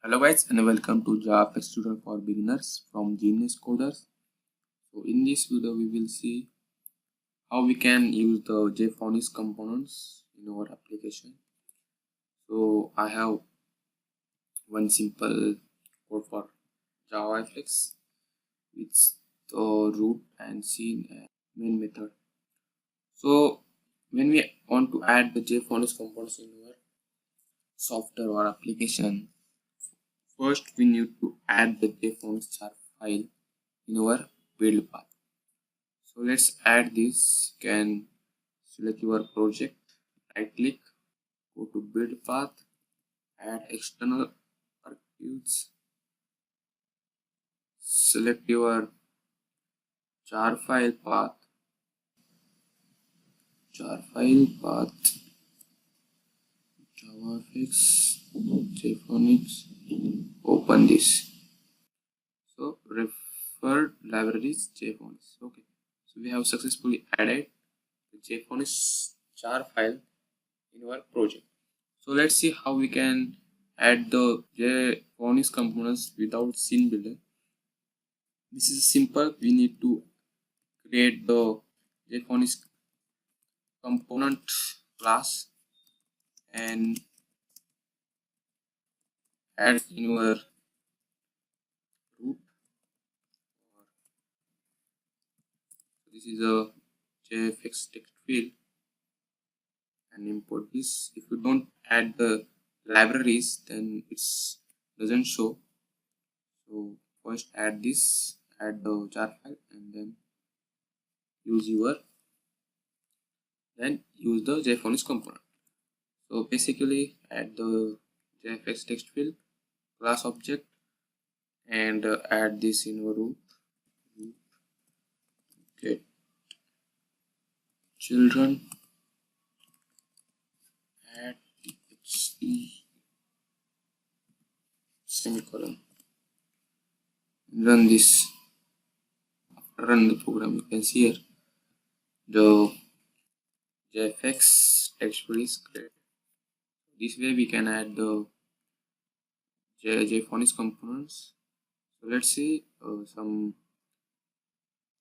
Hello guys and welcome to JavaFX tutorial for beginners from Genius Coders. So in this video we will see how we can use the JFX components in our application. So I have one simple code for JavaFX with the root and scene and main method. So when we want to add the JFX components in our software or application, first we need to add the JFX jar file in our build path. So let's add this. You can select your project, right click, go to build path, add external archives, select your jar file path, JavaFX, JFX, open this. So refer libraries JFX. Okay, so we have successfully added the JFX jar file in our project. So let's see how we can add the JFX components without scene builder. This is simple. We need to create the JFX component class and add in our root. This is a JFXTextField and import this. If you don't add the libraries, then it doesn't show. So first add this, add the jar file, and then use the JFX component. So basically add the JFXTextField class object and add this in our root. Get children, add phd semicolon, run this. After run the program, you can see here the JFX textfield is created. This way we can add the JFX components. So let's see some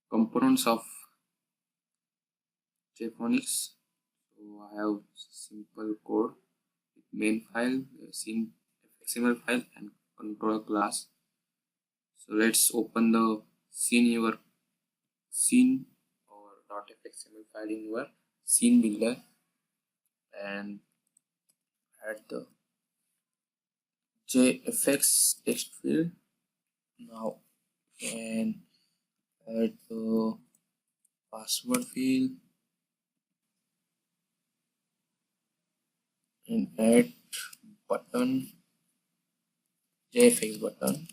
components of JFX. So I have simple code with main file, scene XML file, and controller class. So let's open the scene or .xml file in your scene builder and add the JFX text field. Now you can add the password field and add button, JFX button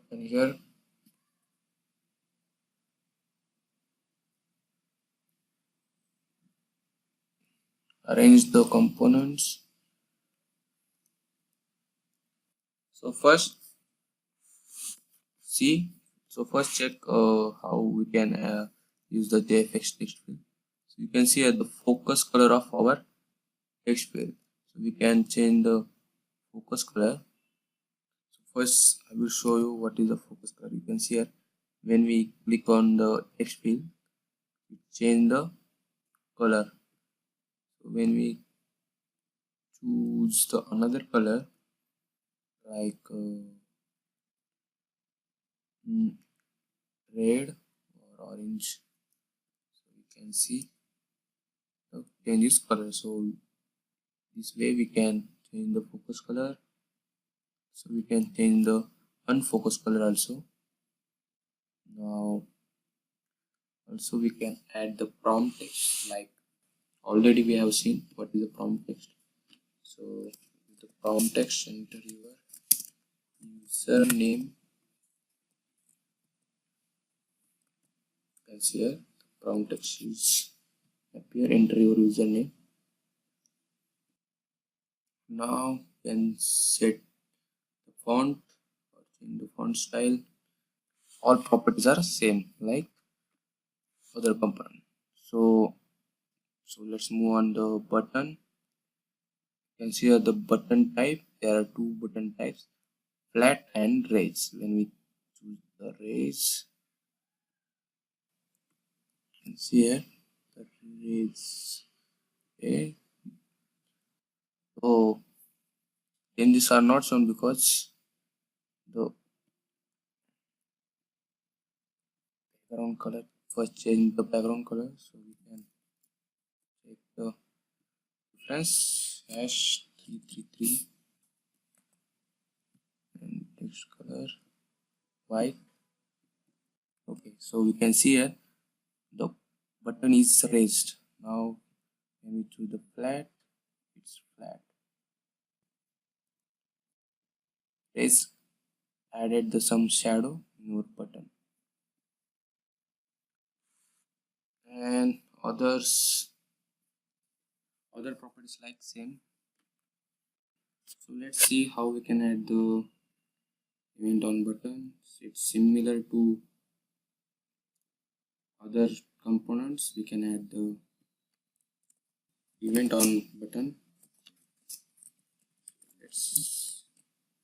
here. Arrange the components. So first check how we can use the JFX text field. So you can see the focus color of our text field. So we can change the focus color. So first I will show you what is the focus color. You can see here when we click on the text field, we change the color. So when we choose the another color like red or orange, so we can see the changes color. So this way we can change the focus color. So we can change the unfocused color also. Now also we can add the prompt text, like already we have seen what is the prompt text. So the prompt text, enter your username. As here the prompt text is appear, enter your username. Now you can set the font or change the font style. All properties are same like other component. So let's move on the button. can see here the button type. There are two button types, flat and raise. When we choose the raise, you can see here the raise. Okay. So changes are not shown because the background color. First change the background color, so we can check the difference. Hash 333 and text color white. Okay, so we can see here the button is raised. Now when we choose the flat, it's flat. Raise added some shadow in your button. And other properties like same. So let's see how we can add the event on button. It's similar to other components. We can add the event on button. Let's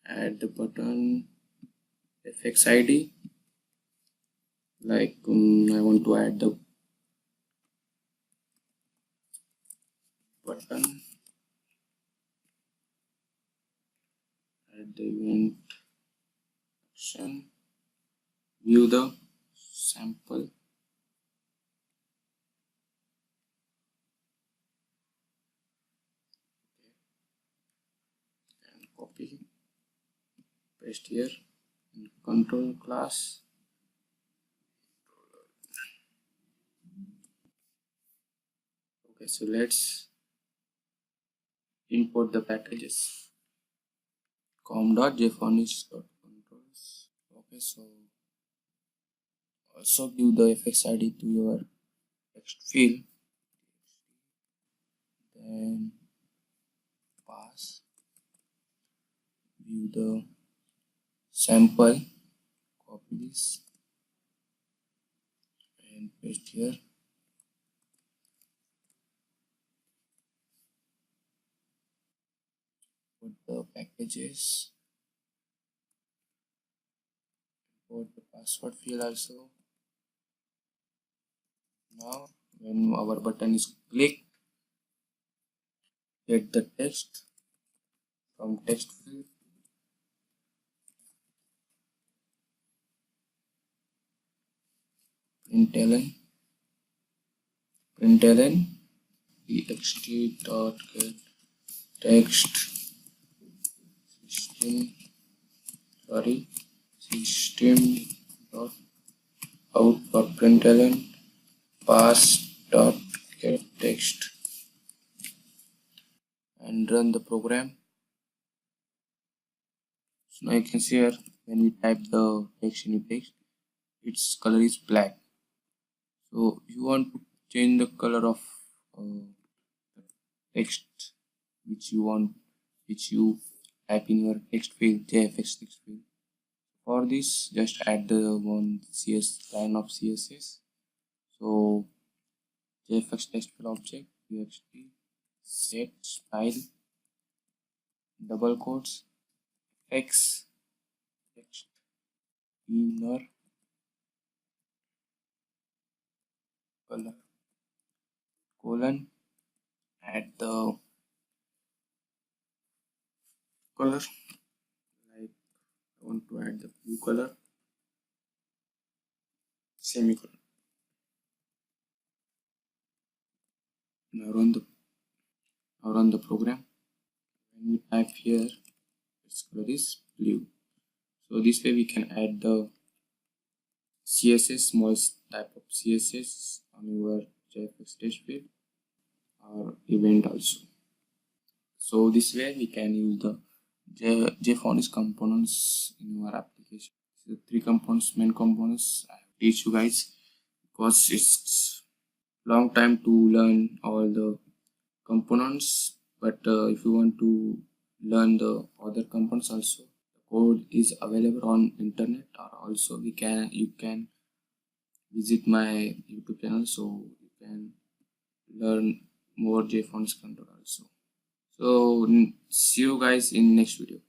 add the button FX ID. Like I want to add the button, add the event action, view the sample, and copy, paste here in control class. Okay, so let's import the packages. com.jfonis.controls. Okay, so also give the fx id to your text field, then pass, view the sample, copy this and paste here. Put the packages, import the password field also. Now when our button is clicked, get the text from text field, println txt.get text system dot out dot println pass dot get text, and run the program. So now you can see here when we type the text in text, its color is black. So you want to change the color of text which you type in your text field, JFX text field. For this, just add the one line of CSS. So JFX text field object txt set style double quotes x text inner color colon, add the color, like I want to add the blue color, semicolon. Now run the program. When we type here, its color is blue. So this way we can add the CSS, small type of CSS on your JFX text field or event also. So this way we can use the JFonis components in our application. So three components, main components I have teach you guys, because it's long time to learn all the components. But if you want to learn the other components also, the code is available on internet, or also you can visit my YouTube channel, so you can learn more JFonis control also. So see you guys in next video.